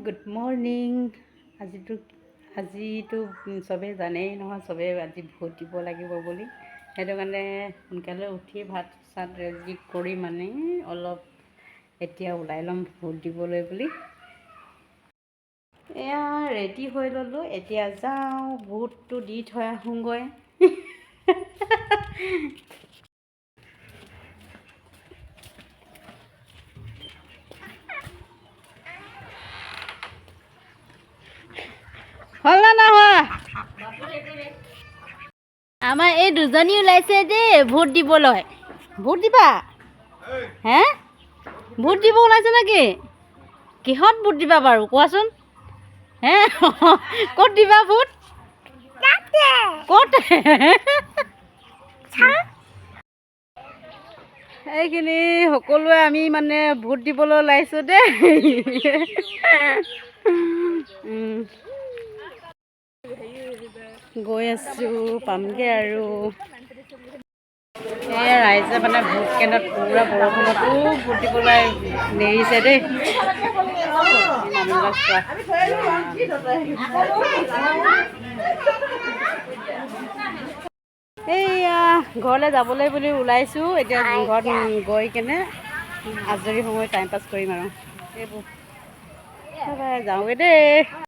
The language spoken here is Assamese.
Good morning. আজিতো চবেই জানেই নহয়, চবেই আজি ভোট দিব লাগিব বুলি। সেইটো কাৰণে সোনকালে উঠি ভাত চাত ৰেডি কৰি মানে অলপ এতিয়া ওলাই ল'ম ভোট দিবলৈ বুলি। এয়া ৰেডি হৈ ল'লোঁ, এতিয়া যাওঁ ভোটটো দি থৈ আহোঁগৈ। হ'ল না হোৱা? আমাৰ এই দুজনী ওলাইছে দেই ভোট দিবলৈ। ভোট দিবা? হে ভোট দিব ওলাইছে নেকি? কিহত ভোট দিবা বাৰু কোৱাচোন? হে ক'ত দিবা ভোট? ক'ত? এইখিনি সকলোৱে আমি মানে ভোট দিবলৈ ওলাইছোঁ দেই। গৈ আছোঁ, পামগৈ আৰু। এই ৰাইজে মানে ভোট কেন্দ্ৰত পূৰা বৰষুণতো ভোট দিবলৈ নেৰিছে দেই। এইয়া ঘৰলৈ যাবলৈ বুলি ওলাইছোঁ। এতিয়া ঘৰত গৈ কেনে আজৰি সময় টাইম পাছ কৰিম আৰু। এইবোৰ যাওঁগৈ দেই।